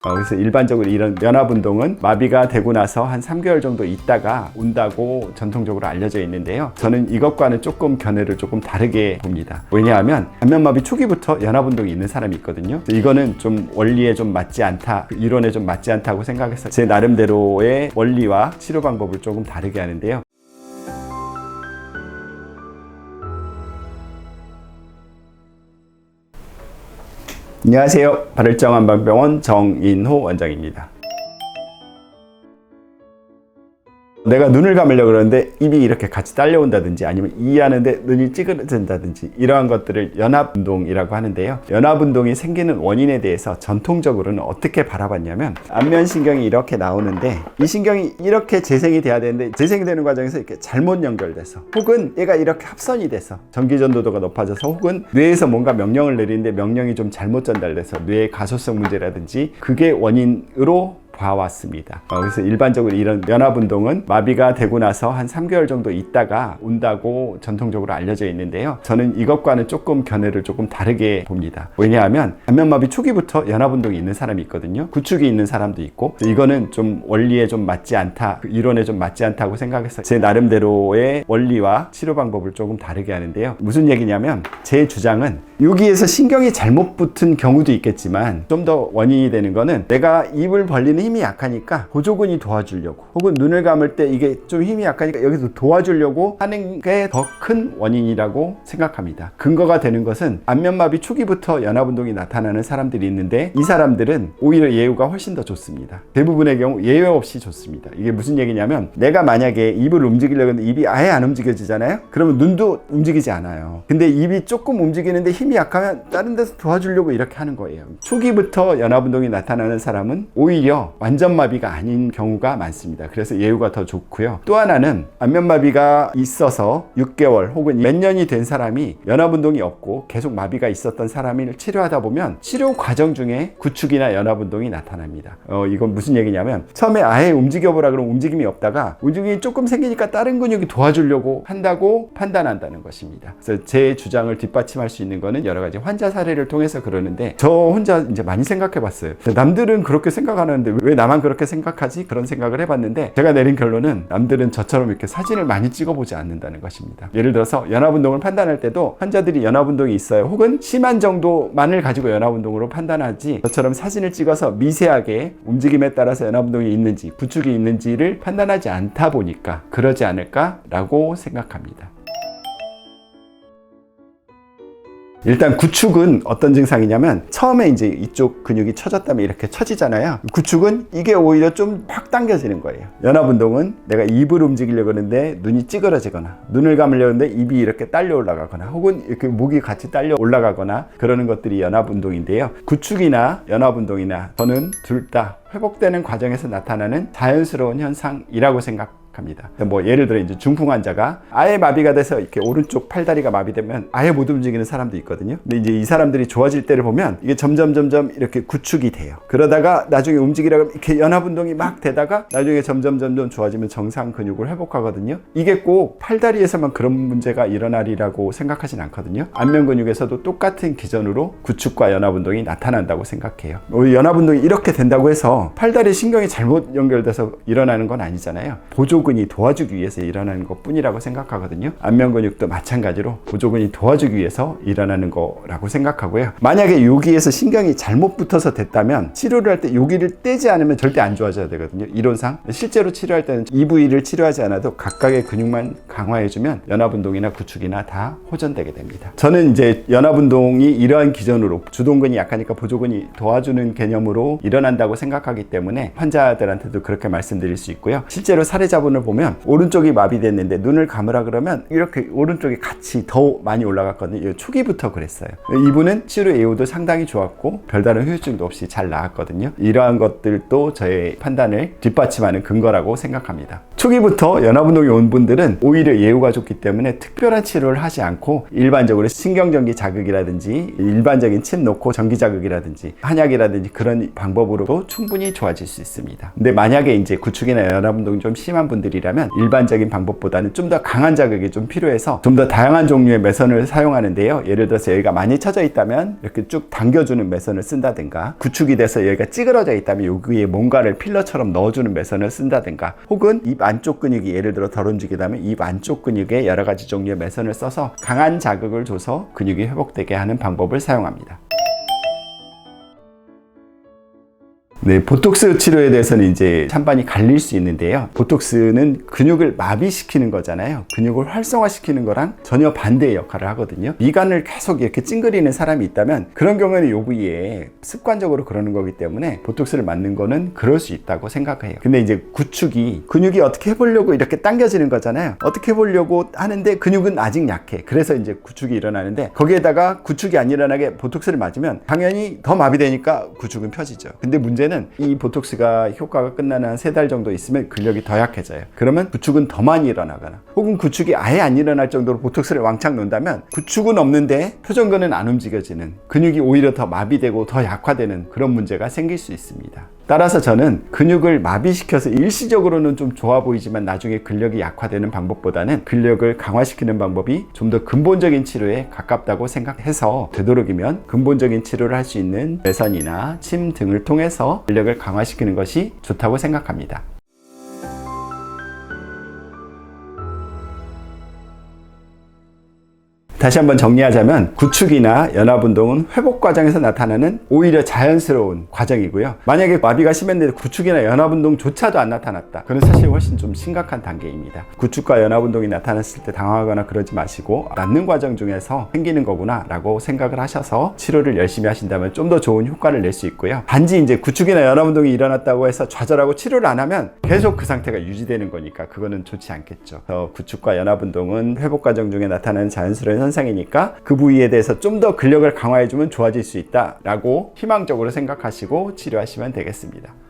그래서 일반적으로 이런 연합운동은 마비가 되고 나서 한 3개월 정도 있다가 온다고 전통적으로 알려져 있는데요. 저는 이것과는 조금 견해를 조금 다르게 봅니다. 왜냐하면 안면마비 초기부터 연합운동이 있는 사람이 있거든요. 이거는 좀 원리에 좀 맞지 않다, 이론에 좀 맞지 않다고 생각해서 제 나름대로의 원리와 치료 방법을 조금 다르게 하는데요. 안녕하세요. 발을정한방병원 정인호 원장입니다. 내가 눈을 감으려고 그러는데 입이 이렇게 같이 딸려온다든지 아니면 이하는데 눈이 찌그러진다든지 이러한 것들을 연합운동이라고 하는데요. 연합운동이 생기는 원인에 대해서 전통적으로는 어떻게 바라봤냐면 안면신경이 이렇게 나오는데 이 신경이 이렇게 재생이 돼야 되는데 재생되는 과정에서 이렇게 잘못 연결돼서 혹은 얘가 이렇게 합선이 돼서 전기전도도가 높아져서 혹은 뇌에서 뭔가 명령을 내리는데 명령이 좀 잘못 전달돼서 뇌의 가소성 문제라든지 그게 원인으로 봐왔습니다. 그래서 일반적으로 이런 연합운동은 마비가 되고 나서 한 3개월 정도 있다가 온다고 전통적으로 알려져 있는데요. 저는 이것과는 조금 견해를 조금 다르게 봅니다. 왜냐하면 안면마비 초기부터 연합운동이 있는 사람이 있거든요. 구축이 있는 사람도 있고 이거는 좀 원리에 좀 맞지 않다, 이론에 좀 맞지 않다고 생각해서 제 나름대로의 원리와 치료 방법을 조금 다르게 하는데요. 무슨 얘기냐면 제 주장은 여기에서 신경이 잘못 붙은 경우도 있겠지만 좀 더 원인이 되는 거는 내가 입을 벌리는 힘이 약하니까 보조근이 도와주려고 혹은 눈을 감을 때 이게 좀 힘이 약하니까 여기서 도와주려고 하는 게 더 큰 원인이라고 생각합니다. 근거가 되는 것은 안면마비 초기부터 연합운동이 나타나는 사람들이 있는데 이 사람들은 오히려 예후가 훨씬 더 좋습니다. 대부분의 경우 예외 없이 좋습니다. 이게 무슨 얘기냐면 내가 만약에 입을 움직이려고 하는데 입이 아예 안 움직여지잖아요? 그러면 눈도 움직이지 않아요. 근데 입이 조금 움직이는데 힘이 약하면 다른 데서 도와주려고 이렇게 하는 거예요. 초기부터 연합운동이 나타나는 사람은 오히려 완전 마비가 아닌 경우가 많습니다. 그래서 예후가 더 좋고요. 또 하나는 안면마비가 있어서 6개월 혹은 몇 년이 된 사람이 연합운동이 없고 계속 마비가 있었던 사람을 치료하다 보면 치료 과정 중에 구축이나 연합운동이 나타납니다. 이건 무슨 얘기냐면 처음에 아예 움직여보라 그러면 움직임이 없다가 움직임이 조금 생기니까 다른 근육이 도와주려고 한다고 판단한다는 것입니다. 그래서 제 주장을 뒷받침할 수 있는 거는 여러 가지 환자 사례를 통해서 그러는데 저 혼자 이제 많이 생각해 봤어요. 남들은 그렇게 생각하는데 왜 나만 그렇게 생각하지? 그런 생각을 해봤는데 제가 내린 결론은 남들은 저처럼 이렇게 사진을 많이 찍어보지 않는다는 것입니다. 예를 들어서 연합운동을 판단할 때도 환자들이 연합운동이 있어요. 혹은 심한 정도만을 가지고 연합운동으로 판단하지 저처럼 사진을 찍어서 미세하게 움직임에 따라서 연합운동이 있는지 구축이 있는지를 판단하지 않다 보니까 그러지 않을까라고 생각합니다. 일단 구축은 어떤 증상이냐면 처음에 이제 이쪽 근육이 처졌다면 이렇게 처지잖아요. 구축은 이게 오히려 좀 확 당겨지는 거예요. 연합운동은 내가 입을 움직이려고 하는데 눈이 찌그러지거나 눈을 감으려고 하는데 입이 이렇게 딸려 올라가거나 혹은 이렇게 목이 같이 딸려 올라가거나 그러는 것들이 연합운동인데요. 구축이나 연합운동이나 저는 둘 다 회복되는 과정에서 나타나는 자연스러운 현상이라고 생각합니다. 뭐 예를 들어 이제 중풍 환자가 아예 마비가 돼서 이렇게 오른쪽 팔다리가 마비되면 아예 못 움직이는 사람도 있거든요. 근데 이제 이 사람들이 좋아질 때를 보면 이게 점점 이렇게 구축이 돼요. 그러다가 나중에 움직이려고 하면 이렇게 연합운동이 막 되다가 나중에 점점 좋아지면 정상 근육을 회복하거든요. 이게 꼭 팔다리에서만 그런 문제가 일어나리라고 생각하진 않거든요. 안면 근육에서도 똑같은 기전으로 구축과 연합운동이 나타난다고 생각해요. 연합운동이 이렇게 된다고 해서 팔다리 신경이 잘못 연결돼서 일어나는 건 아니잖아요. 보조근이 도와주기 위해서 일어나는 것 뿐이라고 생각하거든요. 안면 근육도 마찬가지로 보조근이 도와주기 위해서 일어나는 거라고 생각하고요. 만약에 여기에서 신경이 잘못 붙어서 됐다면 치료를 할 때 여기를 떼지 않으면 절대 안 좋아져야 되거든요. 이론상. 실제로 치료할 때는 이 부위를 치료하지 않아도 각각의 근육만 강화해주면 연합운동이나 구축이나 다 호전되게 됩니다. 저는 이제 연합운동이 이러한 기전으로 주동근이 약하니까 보조근이 도와주는 개념으로 일어난다고 생각하기 때문에 환자들한테도 그렇게 말씀드릴 수 있고요. 실제로 사례자분을 보면 오른쪽이 마비됐는데 눈을 감으라 그러면 이렇게 오른쪽이 같이 더 많이 올라갔거든요. 초기부터 그랬어요. 이분은 치료 예후도 상당히 좋았고 별다른 후유증도 없이 잘 나았거든요. 이러한 것들도 저의 판단을 뒷받침하는 근거라고 생각합니다. 초기부터 연합운동이 온 분들은 오히려 예후가 좋기 때문에 특별한 치료를 하지 않고 일반적으로 신경전기 자극이라든지 일반적인 침 놓고 전기 자극이라든지 한약이라든지 그런 방법으로도 충분히 좋아질 수 있습니다. 근데 만약에 이제 구축이나 연합운동이 좀 심한 분들이라면 일반적인 방법보다는 좀 더 강한 자극이 좀 필요해서 좀 더 다양한 종류의 매선을 사용하는데요. 예를 들어서 여기가 많이 처져 있다면 이렇게 쭉 당겨주는 매선을 쓴다든가, 구축이 돼서 여기가 찌그러져 있다면 여기에 뭔가를 필러처럼 넣어주는 매선을 쓴다든가, 혹은 입 안쪽 근육이 예를 들어 덜 움직이다면 입 안쪽 근육에 여러 가지 종류의 매선을 써서 강한 자극을 줘서 근육이 회복되게 하는 방법을 사용합니다. 네, 보톡스 치료에 대해서는 이제 찬반이 갈릴 수 있는데요. 보톡스는 근육을 마비시키는 거잖아요. 근육을 활성화시키는 거랑 전혀 반대의 역할을 하거든요. 미간을 계속 이렇게 찡그리는 사람이 있다면 그런 경우에는 요 부위에 습관적으로 그러는 거기 때문에 보톡스를 맞는 거는 그럴 수 있다고 생각해요. 근데 이제 구축이 근육이 어떻게 해보려고 이렇게 당겨지는 거잖아요. 어떻게 해보려고 하는데 근육은 아직 약해. 그래서 이제 구축이 일어나는데 거기에다가 구축이 안 일어나게 보톡스를 맞으면 당연히 더 마비되니까 구축은 펴지죠. 근데 문제는 이 보톡스가 효과가 끝나는 한 3달 정도 있으면 근력이 더 약해져요. 그러면 구축은 더 많이 일어나거나 혹은 구축이 아예 안 일어날 정도로 보톡스를 왕창 놓는다면 구축은 없는데 표정근은 안 움직여지는, 근육이 오히려 더 마비되고 더 약화되는 그런 문제가 생길 수 있습니다. 따라서 저는 근육을 마비시켜서 일시적으로는 좀 좋아 보이지만 나중에 근력이 약화되는 방법보다는 근력을 강화시키는 방법이 좀 더 근본적인 치료에 가깝다고 생각해서 되도록이면 근본적인 치료를 할 수 있는 매선이나 침 등을 통해서 근력을 강화시키는 것이 좋다고 생각합니다. 다시 한번 정리하자면 구축이나 연합운동은 회복 과정에서 나타나는 오히려 자연스러운 과정이고요. 만약에 마비가 심했는데 구축이나 연합운동조차도 안 나타났다. 그건 사실 훨씬 좀 심각한 단계입니다. 구축과 연합운동이 나타났을 때 당황하거나 그러지 마시고 낫는 과정 중에서 생기는 거구나 라고 생각을 하셔서 치료를 열심히 하신다면 좀 더 좋은 효과를 낼 수 있고요. 단지 이제 구축이나 연합운동이 일어났다고 해서 좌절하고 치료를 안 하면 계속 그 상태가 유지되는 거니까 그거는 좋지 않겠죠. 그래서 구축과 연합운동은 회복 과정 중에 나타나는 자연스러운 현상이니까 그 부위에 대해서 좀 더 근력을 강화해주면 좋아질 수 있다라고 희망적으로 생각하시고 치료하시면 되겠습니다.